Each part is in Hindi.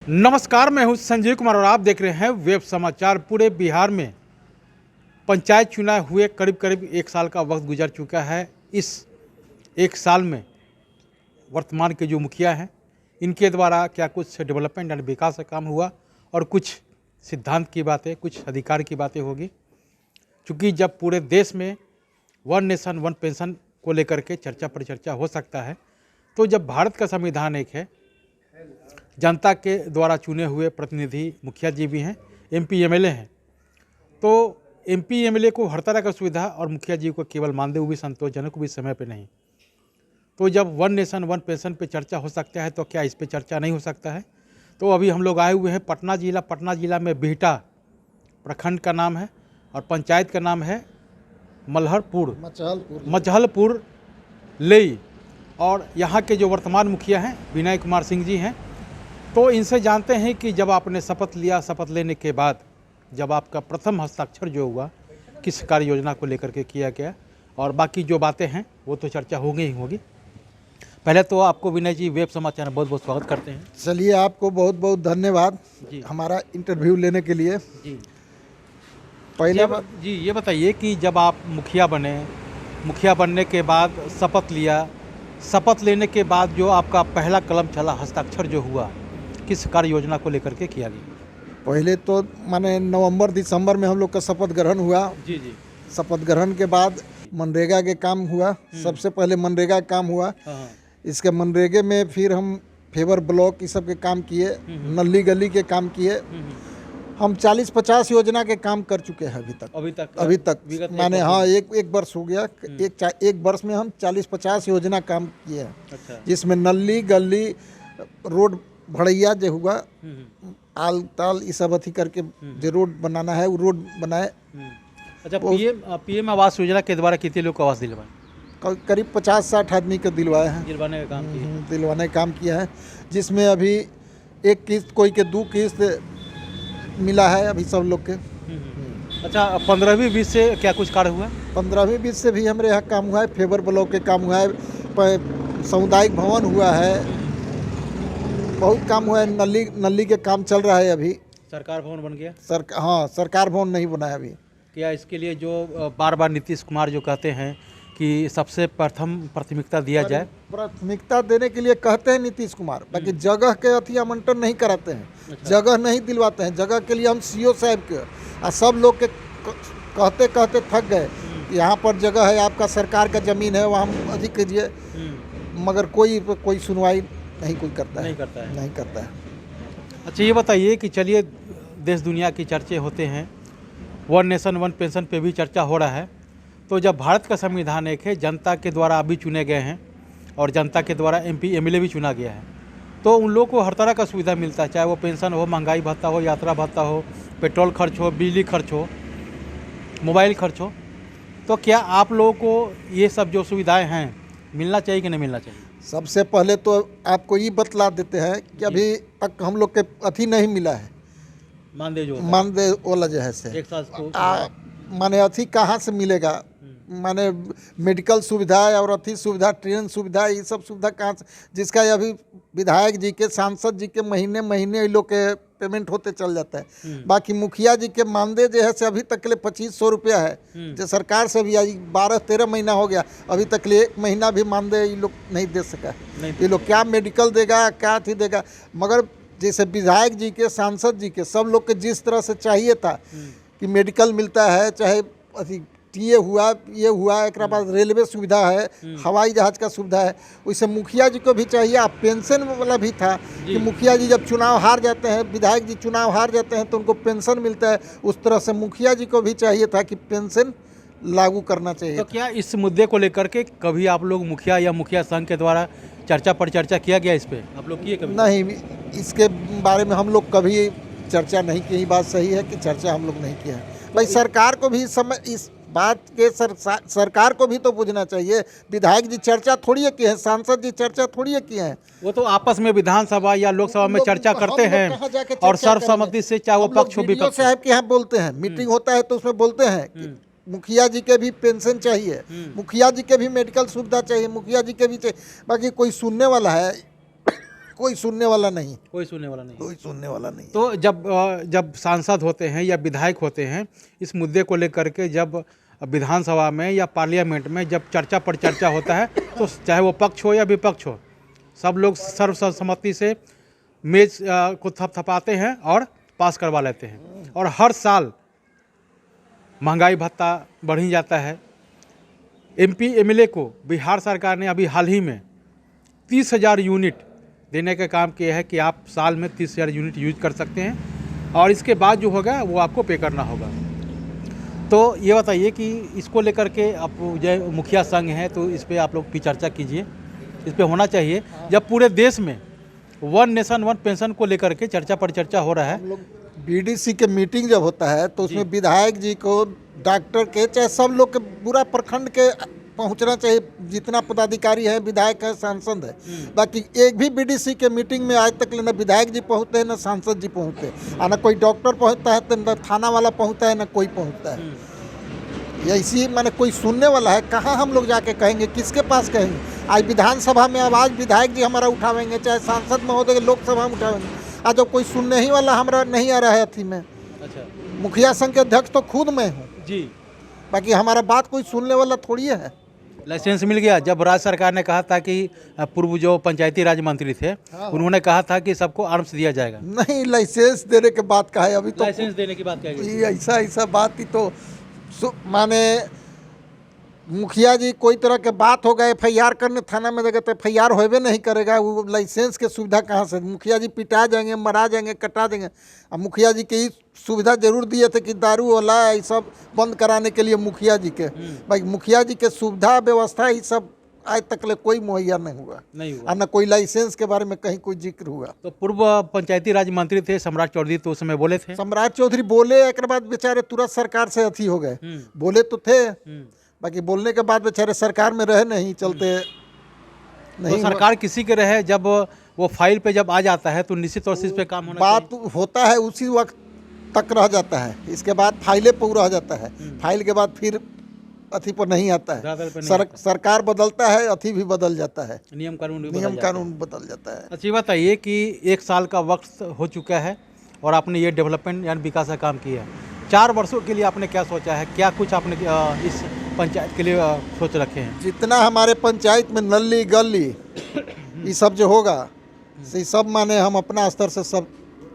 नमस्कार, मैं हूं संजीव कुमार और आप देख रहे हैं वेब समाचार। पूरे बिहार में पंचायत चुनाव हुए करीब करीब एक साल का वक्त गुजर चुका है। इस एक साल में वर्तमान के जो मुखिया हैं इनके द्वारा क्या कुछ डेवलपमेंट एंड विकास का काम हुआ और कुछ सिद्धांत की बातें, कुछ अधिकार की बातें होगी। क्योंकि जब पूरे देश में वन नेशन वन पेंशन को लेकर के चर्चा परिचर्चा हो सकता है, तो जब भारत का संविधान एक है, जनता के द्वारा चुने हुए प्रतिनिधि मुखिया जी भी हैं, एमपी एमएलए हैं, तो एमपी एमएलए को हर तरह का सुविधा और मुखिया जी को केवल मानदेय भी संतोषजनक भी समय पे नहीं। तो जब वन नेशन वन पेंशन पे चर्चा हो सकता है, तो क्या इस पे चर्चा नहीं हो सकता है? तो अभी हम लोग आए हुए हैं पटना जिला में बिहटा प्रखंड का नाम है और पंचायत का नाम है मचहलपुर लेई। और यहाँ के जो वर्तमान मुखिया हैं विनय कुमार सिंह जी हैं। तो इनसे जानते हैं कि जब आपने शपथ लिया, शपथ लेने के बाद जब आपका प्रथम हस्ताक्षर जो हुआ किस कार्य योजना को लेकर के किया गया, और बाकी जो बातें हैं वो तो चर्चा होगी ही होगी। पहले तो आपको विनय जी वेब समाचार में बहुत बहुत स्वागत करते हैं। चलिए, आपको बहुत बहुत धन्यवाद जी। हमारा इंटरव्यू लेने के लिए। जी पहले जी ये बताइए कि जब आप मुखिया बने, मुखिया बनने के बाद शपथ लिया, शपथ लेने के बाद जो आपका पहला कलम चला, हस्ताक्षर जो हुआ, किस कार्य योजना को लेकर के किया गया? पहले तो माने नवंबर दिसंबर में हम लोग का शपथ ग्रहण हुआ। जी जी। शपथ ग्रहण के बाद मनरेगा के काम हुआ। सबसे पहले मनरेगा का काम हुआ। हाँ। इसके मनरेगे में फिर हम फेवर ब्लॉक ये सब के काम किए, नली गली के काम किए। हम 40-50 योजना के काम कर चुके हैं अभी तक माने हाँ, एक वर्ष हो गया। एक वर्ष में हम 40-50 योजना काम किए हैं। अच्छा। जिसमें नली गली रोड भड़ैया जो हुआ, आल ताल ये सब अथी करके जो रोड बनाना है वो रोड बनाए। अच्छा, पीएम आवास योजना के द्वारा कितने लोग को आवास दिलवाए? करीब 50-60 आदमी को दिलवाए हैं, दिलवाने का काम किया। दिलवाने का काम किया है। जिसमें अभी एक किस्त, कोई के 2 किस्त मिला है अभी सब लोग के। अच्छा, 15वीं 20 से क्या कुछ कार्य हुआ? 15वीं 20 से भी हमारे यहाँ काम हुआ है। फेवर ब्लॉक के काम हुआ है, सामुदायिक भवन हुआ है, बहुत काम हुआ है। नली के काम चल रहा है अभी। सरकार भवन बन गया? हाँ, सरकार भवन नहीं बना है अभी। क्या इसके लिए जो बार बार नीतीश कुमार जो कहते हैं कि सबसे प्रथम प्राथमिकता दिया जाए? प्राथमिकता देने के लिए कहते हैं नीतीश कुमार, बाकी जगह के अथी आवंटन नहीं कराते हैं। अच्छा। जगह नहीं दिलवाते हैं। जगह के लिए हम सीओ साहब के और सब लोग के कहते कहते थक गए। यहाँ पर जगह है, आपका सरकार का ज़मीन है, वहाँ अधिक कीजिए, मगर कोई सुनवाई नहीं कोई करता है। नहीं करता है। अच्छा, ये बताइए कि चलिए, देश दुनिया की चर्चे होते हैं, वन नेशन वन पेंशन पे भी चर्चा हो रहा है। तो जब भारत का संविधान एक है, जनता के द्वारा अभी चुने गए हैं और जनता के द्वारा एमपी एमएलए भी चुना गया है, तो उन लोगों को हर तरह का सुविधा मिलता है, चाहे वो पेंशन हो, महंगाई भत्ता हो, यात्रा भत्ता हो, पेट्रोल खर्च हो, बिजली खर्च हो, मोबाइल खर्च हो। तो क्या आप लोगों को ये सब जो सुविधाएँ हैं मिलना चाहिए कि नहीं मिलना चाहिए? सबसे पहले तो आपको ये बतला देते हैं कि अभी तक हम लोग के अथी नहीं मिला है, मानदेय वाला जो है से। एक साल माने अथी कहाँ से मिलेगा? माने मेडिकल सुविधा और अथी सुविधा, ट्रेन सुविधा, ये सब सुविधा कहाँ से? जिसका अभी विधायक जी के, सांसद जी के महीने महीने ये लोग के पेमेंट होते चल जाता है। बाकी मुखिया जी के मानदेय जो है से अभी तक के लिए 2500 रुपया है, जो सरकार से भी आज 12-13 महीना हो गया, अभी तक लिए 1 महीना भी मानदेय ये लोग नहीं दे सका। ये लोग क्या मेडिकल देगा, क्या अथी देगा? मगर जैसे विधायक जी के, सांसद जी के, सब लोग के जिस तरह से चाहिए था कि मेडिकल मिलता है, चाहे अथी ये हुआ, एक बाद रेलवे सुविधा है, हवाई जहाज का सुविधा है, वैसे मुखिया जी को भी चाहिए। आप पेंशन वाला भी था कि मुखिया जी जब चुनाव हार जाते हैं, विधायक जी चुनाव हार जाते हैं, तो उनको पेंशन मिलता है। उस तरह से मुखिया जी को भी चाहिए था कि पेंशन लागू करना चाहिए। तो क्या इस मुद्दे को लेकर के कभी आप लोग मुखिया या मुखिया संघ के द्वारा चर्चा परिचर्चा किया गया? इस पे आप लोग किए कभी? नहीं, इसके बारे में हम लोग कभी चर्चा नहीं की। बात सही है कि चर्चा हम लोग नहीं किया है। भाई, सरकार को भी इस बात के सरकार को भी तो पूछना चाहिए। विधायक जी चर्चा थोड़ी है की है, सांसद जी चर्चा थोड़ी है किए हैं। वो तो आपस में विधानसभा या लोकसभा में चर्चा करते हैं और सर्वसम्मति से, चाहे वो पक्ष हो विपक्ष। साहब के यहाँ बोलते हैं, मीटिंग होता है तो उसमें बोलते हैं कि मुखिया जी के भी पेंशन चाहिए, मुखिया जी के भी मेडिकल सुविधा चाहिए, मुखिया जी के भी चाहिए। बाकी कोई सुनने वाला है? कोई सुनने वाला नहीं, कोई सुनने वाला नहीं। कोई सुनने वाला नहीं। तो जब सांसद होते हैं या विधायक होते हैं, इस मुद्दे को लेकर के जब विधानसभा में या पार्लियामेंट में जब चर्चा पर चर्चा होता है, तो चाहे वो पक्ष हो या विपक्ष हो, सब लोग सर्वसम्मति से मेज को थपथपाते हैं और पास करवा लेते हैं। और हर साल महंगाई भत्ता बढ़ ही जाता है। MP MLA को बिहार सरकार ने अभी हाल ही में 30,000 यूनिट देने का काम किया है कि आप साल में 30,000 यूनिट यूज कर सकते हैं और इसके बाद जो होगा वो आपको पे करना होगा। तो ये बताइए कि इसको लेकर के आप जो मुखिया संघ है, तो इस पर आप लोग की चर्चा कीजिए। इस पे होना चाहिए, जब पूरे देश में वन नेशन वन पेंशन को लेकर के चर्चा पर चर्चा हो रहा है। हम लोग BDC के मीटिंग जब होता है तो उसमें विधायक जी को, डॉक्टर के, चाहे सब लोग के, पूरा प्रखंड के पहुंचना चाहिए, जितना पदाधिकारी है, विधायक है, सांसद है। बाकी एक भी BDC के मीटिंग में आज तक न विधायक जी पहुंचते हैं, न सांसद जी पहुंचते हैं, न कोई डॉक्टर पहुंचता है, तो न थाना वाला पहुंचता है, न कोई पहुंचता है। ऐसी माने कोई सुनने वाला है? कहाँ हम लोग जाके कहेंगे, किसके पास कहेंगे? आज विधानसभा में आवाज़ विधायक जी हमारा उठावेंगे, चाहे सांसद महोदय लोकसभा में उठावेंगे। आज जब कोई सुनने ही वाला हमारा नहीं आ रहा है अथी में। अच्छा, मुखिया संघ के अध्यक्ष तो खुद मैं हूँ जी। बाकी हमारा बात कोई सुनने वाला थोड़ी है। लाइसेंस मिल गया। जब राज्य सरकार ने कहा था कि पूर्व जो पंचायती राज मंत्री थे, उन्होंने कहा था कि सबको आर्म्स दिया जाएगा। नहीं, लाइसेंस देने के बात का है अभी तो। लाइसेंस देने की बात कही गई। ये ऐसा बात ही तो माने मुखिया जी कोई तरह के बात होगा, FIR करने थाना में देगा तो FIR होबे नहीं करेगा। वो लाइसेंस के सुविधा कहाँ से? मुखिया जी पिटा जाएंगे, मरा जाएंगे, कटा देंगे। अब मुखिया जी की सुविधा जरूर दिए थे कि दारू वाला ये सब बंद कराने के लिए मुखिया जी के। भाई मुखिया जी के सुविधा व्यवस्था ये सब आज तक ले कोई मुहैया नहीं हुआ और न कोई लाइसेंस के बारे में कहीं कोई जिक्र हुआ। तो पूर्व पंचायती राज मंत्री थे सम्राट चौधरी, तो उस समय बोले थे। सम्राट चौधरी बोले, एक बाद बेचारे तुरंत सरकार से अथी हो गए। बोले तो थे, बाकी बोलने के बाद बेचारे सरकार में रहे नहीं, चलते नहीं। तो सरकार किसी के रहे, जब वो फाइल पे जब आ जाता है तो निश्चित तौर से इस पे काम होना बात होता है, उसी वक्त तक रह जाता है। इसके बाद फाइलें पर रह जाता है। फाइल के बाद फिर अथी पर नहीं आता है। सरकार बदलता है, अथी भी बदल जाता है, नियम कानून बदल जाता है। अच्छी बात है ये कि 1 साल का वक्त हो चुका है और आपने ये डेवलपमेंट यानी विकास का काम किया है। 4 वर्षों के लिए आपने क्या सोचा है, क्या कुछ आपने इस पंचायत के लिए सोच रखे हैं? जितना हमारे पंचायत में नली गली ये सब जो होगा, ये सब माने हम अपना स्तर से सब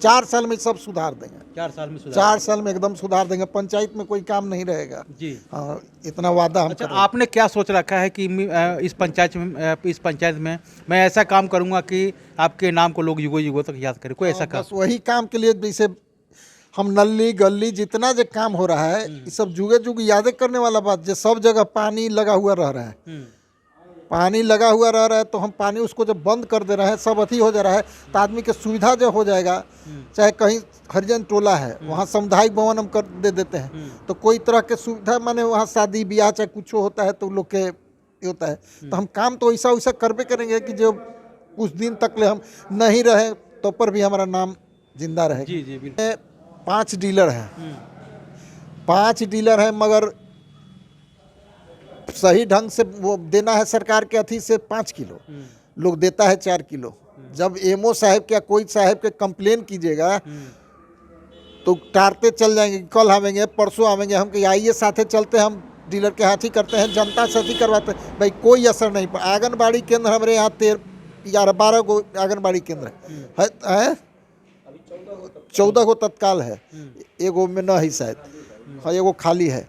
4 साल में सब सुधार देंगे। 4 साल में 4 साल में एकदम सुधार देंगे। पंचायत में कोई काम नहीं रहेगा जी। हाँ, इतना वादा हम। अच्छा, आपने क्या सोच रखा है कि इस पंचायत में मैं ऐसा काम करूंगा कि आपके नाम को लोग युगों युगों तक याद करें? कोई ऐसा काम? बस वही काम के लिए जैसे हम नली गली जितना जो काम हो रहा है, ये सब जुगे जुग यादें करने वाला बात। जो सब जगह पानी लगा हुआ रह रहा है, पानी लगा हुआ रह रहा है, तो हम पानी उसको जब बंद कर दे रहे हैं, सब अथी हो जा रहा है, तो आदमी के सुविधा जो हो जाएगा। चाहे कहीं हरिजन टोला है, वहाँ सामुदायिक भवन हम कर दे देते हैं, तो कोई तरह के सुविधा माने वहाँ शादी ब्याह चाहे कुछ होता है तो लोग के होता है। तो हम काम तो ऐसा वैसा करबे करेंगे कि जो कुछ दिन तक ले हम नहीं रहे तो पर भी हमारा नाम जिंदा रहेगा। जी जी बिल्कुल। 5 डीलर हैं, 5 डीलर हैं, मगर सही ढंग से वो देना है सरकार के अथी से 5 किलो, लोग देता है 4 किलो। जब MO साहब क्या कोई साहब के कंप्लेन कीजिएगा तो टारते चल जाएंगे, कल आवेंगे, परसों आवेंगे। हम कि आइए साथे चलते, हम डीलर के हाथ ही करते हैं, जनता से ही करवाते हैं। भाई कोई असर नहीं पड़ा। आंगनबाड़ी केंद्र हमारे यहाँ 12 गो आंगनबाड़ी केंद्र है, 14 गो तत्काल है, एगो में न ही शायद, हाँ एगो खाली है।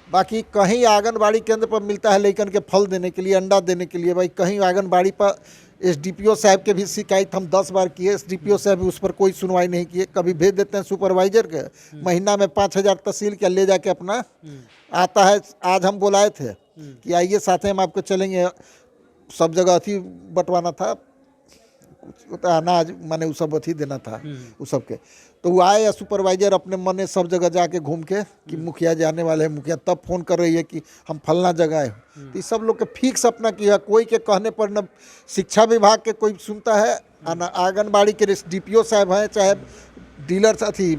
बाकी कहीं आंगनबाड़ी केंद्र पर मिलता है लेकिन के फल देने के लिए, अंडा देने के लिए। भाई कहीं आंगनबाड़ी पर SDPO साहब के भी शिकायत हम 10 बार किए, SDPO साहब भी उस पर कोई सुनवाई नहीं किए। कभी भेज देते हैं सुपरवाइजर के, महीना में 5,000 तहसील के ले जाके अपना आता है। आज हम बुलाए थे कि आइए साथ हम आपको चलेंगे, सब जगह अथी बंटवाना था, अनाज माने वो सब अथी देना था उस सब के। तो वो आए सुपरवाइजर अपने मन में सब जगह जाके घूम के कि मुखिया जाने वाले हैं, मुखिया तब फोन कर रही है कि हम फलना जगह है। तो ये सब लोग के फिक्स अपना किया, कोई के कहने पर न शिक्षा विभाग के कोई सुनता है, न आंगनबाड़ी के DPO साहब हैं, चाहे डीलर अथी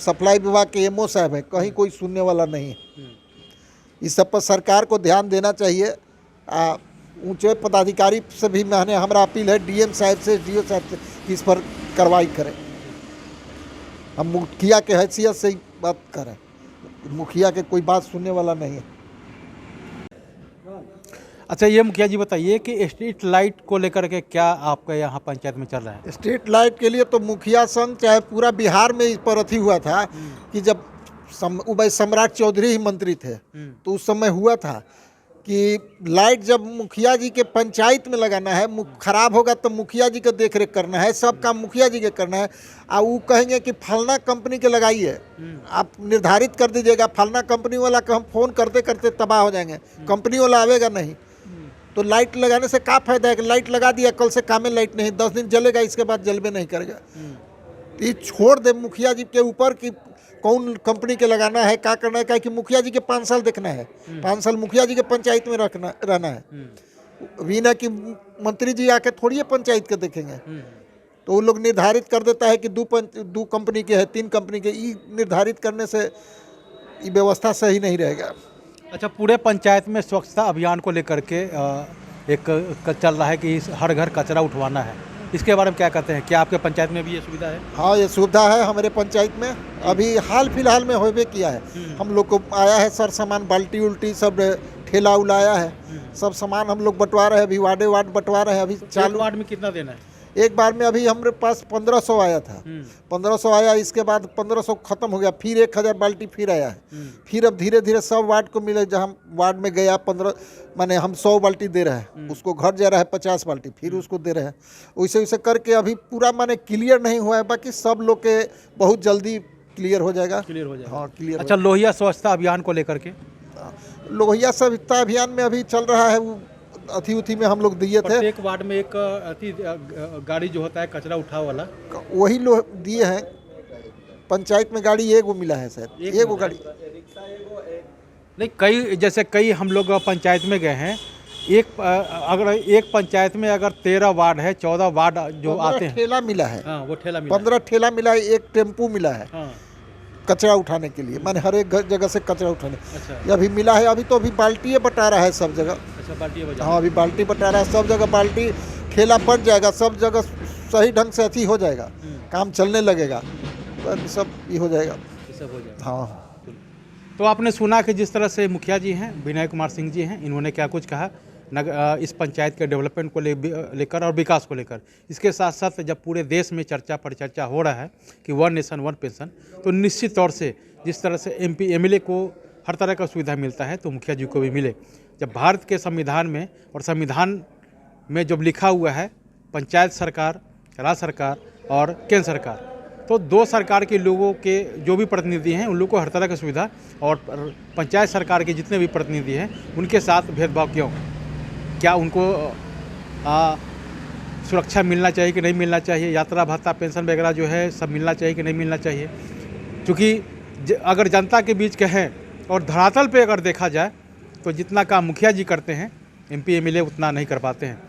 सप्लाई विभाग के MO साहब हैं, कहीं कोई सुनने वाला नहीं है। इस सब पर सरकार को ध्यान देना चाहिए। ऊंचे पदाधिकारी से भी मैंने हमारा अपील है डीएम साहब से डीओ साहब से कि इस पर कार्रवाई करें। हम मुखिया के हैसियत से ही बात करें, मुखिया के कोई बात सुनने वाला नहीं है। अच्छा, ये मुखिया जी बताइए कि स्ट्रीट लाइट को लेकर के क्या आपका यहाँ पंचायत में चल रहा है? स्ट्रीट लाइट के लिए तो मुखिया संघ चाहे पूरा बिहार में इस पर अथी हुआ था कि जब सम्राट चौधरी ही मंत्री थे तो उस समय हुआ था कि लाइट जब मुखिया जी के पंचायत में लगाना है, खराब होगा तो मुखिया जी का देख रेख करना है, सब काम मुखिया जी के करना है। और वो कहेंगे कि फलना कंपनी के लगाइए, आप निर्धारित कर दीजिएगा, फलना कंपनी वाला का हम फ़ोन करते करते तबाह हो जाएंगे, कंपनी वाला आवेगा नहीं। तो लाइट लगाने से क्या फ़ायदा है कि लाइट लगा दिया, कल से काम में लाइट नहीं, 10 दिन जलेगा, इसके बाद जलबे नहीं करेगा। ये छोड़ दे मुखिया जी के ऊपर कि कौन कंपनी के लगाना है, क्या करना है, क्या कि मुखिया जी के 5 साल देखना है, 5 साल मुखिया जी के पंचायत में रहना है। अभी ना कि मंत्री जी आके थोड़ी पंचायत के देखेंगे। तो वो लोग निर्धारित कर देता है कि 2 कंपनी के है, 3 कंपनी के, ये निर्धारित करने से ये व्यवस्था सही नहीं रहेगा। अच्छा, पूरे पंचायत में स्वच्छता अभियान को लेकर के एक चल रहा है कि हर घर कचरा उठवाना है, इसके बारे में क्या कहते हैं? क्या आपके पंचायत में भी ये सुविधा है? हाँ, ये सुविधा है हमारे पंचायत में, अभी हाल फिलहाल में होबे किया है। हम लोग को आया है सर सामान, बाल्टी उल्टी सब ठेला उलाया है, सब सामान हम लोग बंटवा रहे हैं, अभी वार्ड बंटवा रहे हैं। अभी चालू वार्ड में कितना देना है? एक बार में अभी हमारे पास 1500 आया था, 1500 आया, इसके बाद 1500 खत्म हो गया, फिर 1000 बाल्टी फिर आया है। फिर अब धीरे धीरे सब वार्ड को मिले, जहाँ वार्ड में गया 15 माने हम 100 बाल्टी दे रहे हैं, उसको घर जा रहा है 50 बाल्टी, फिर उसको दे रहे हैं। वैसे वैसे करके अभी पूरा माने क्लियर नहीं हुआ है, बाकी सब लोग के बहुत जल्दी क्लियर हो जाएगा। हाँ, क्लियर। अच्छा, लोहिया स्वच्छता अभियान को लेकर के? लोहिया स्वच्छता अभियान में अभी चल रहा है, वो अथी में हम लोग दिए थे। एक वार्ड में एक गाड़ी जो होता है कचरा उठा वाला, वही लोग दिए हैं। पंचायत में गाड़ी एगो मिला है सर, एगो गाड़ी नहीं, कई हम लोग पंचायत में गए हैं, अगर एक पंचायत में अगर 13 वार्ड है, 14 वार्ड जो आते हैं, ठेला मिला है। हाँ, वो ठेला मिला 15 ठेला मिला है, एक टेम्पू मिला है। हाँ। कचरा उठाने के लिए, माने हर एक जगह से कचरा उठाने। अच्छा। ये अभी मिला है, अभी तो अभी बाल्टी बटा रहा है सब जगह। अच्छा, बाल्टी बजा। हाँ, अभी बाल्टी बटा रहा है सब जगह, बाल्टी ठेला बट जाएगा, सब जगह सही ढंग से अथी हो जाएगा, काम चलने लगेगा, तो सब ये हो जाएगा, सब हो जाएगा। हाँ। तो आपने सुना कि जिस तरह से मुखिया जी हैं, विनय कुमार सिंह जी हैं, इन्होंने क्या कुछ कहा इस पंचायत के डेवलपमेंट को लेकर और विकास को लेकर। इसके साथ साथ जब पूरे देश में चर्चा पर चर्चा हो रहा है कि 1 नेशन 1 पेंशन, तो निश्चित तौर से जिस तरह से MP MLA को हर तरह का सुविधा मिलता है, तो मुखिया जी को भी मिले। जब भारत के संविधान में और संविधान में जब लिखा हुआ है पंचायत सरकार, राज्य सरकार और केंद्र सरकार, तो 2 सरकार के लोगों के जो भी प्रतिनिधि हैं उन लोगों को हर तरह की सुविधा, और पंचायत सरकार के जितने भी प्रतिनिधि हैं उनके साथ भेदभाव क्यों? क्या उनको सुरक्षा मिलना चाहिए कि नहीं मिलना चाहिए? यात्रा भत्ता, पेंशन वगैरह जो है सब मिलना चाहिए कि नहीं मिलना चाहिए? क्योंकि अगर जनता के बीच कहें और धरातल पे अगर देखा जाए तो जितना काम मुखिया जी करते हैं MP MLA उतना नहीं कर पाते हैं।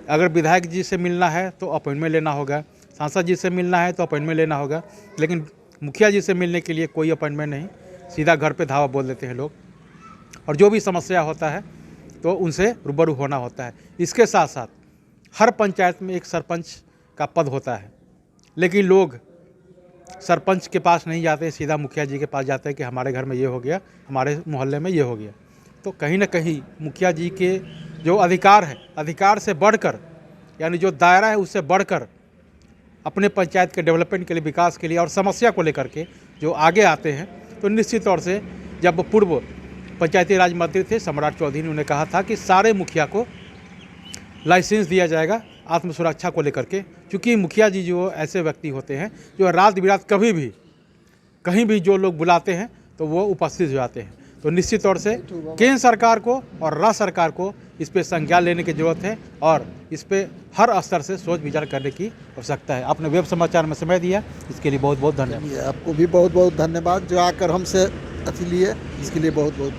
अगर विधायक जी से मिलना है तो अपॉइंटमेंट लेना होगा, सांसद जी से मिलना है तो अपॉइंटमेंट लेना होगा, लेकिन मुखिया जी से मिलने के लिए कोई अपॉइंटमेंट नहीं, सीधा घर पे धावा बोल देते हैं लोग। और जो भी समस्या होता है तो उनसे रूबरू होना होता है। इसके साथ साथ हर पंचायत में एक सरपंच का पद होता है, लेकिन लोग सरपंच के पास नहीं जाते, सीधा मुखिया जी के पास जाते हैं कि हमारे घर में ये हो गया, हमारे मोहल्ले में ये हो गया। तो कहीं ना कहीं मुखिया जी के जो अधिकार है, अधिकार से बढ़कर, यानी जो दायरा है उससे बढ़कर अपने पंचायत के डेवलपमेंट के लिए, विकास के लिए और समस्या को लेकर के जो आगे आते हैं, तो निश्चित तौर से जब पूर्व पंचायती राज मंत्री थे सम्राट चौधरी ने, उन्हें कहा था कि सारे मुखिया को लाइसेंस दिया जाएगा आत्म सुरक्षा को लेकर के, क्योंकि मुखिया जी जो ऐसे व्यक्ति होते हैं जो रात बिरात कभी भी कहीं भी जो लोग बुलाते हैं तो वो उपस्थित हो जाते हैं। तो निश्चित तौर से केंद्र सरकार को और राज्य सरकार को इस पर संज्ञान लेने की जरूरत है और इस पर हर स्तर से सोच विचार करने की आवश्यकता है। आपने वेब समाचार में समय दिया, इसके लिए बहुत बहुत धन्यवाद। आपको भी बहुत बहुत धन्यवाद, जो आकर हमसे अथी लिए, इसके लिए बहुत बहुत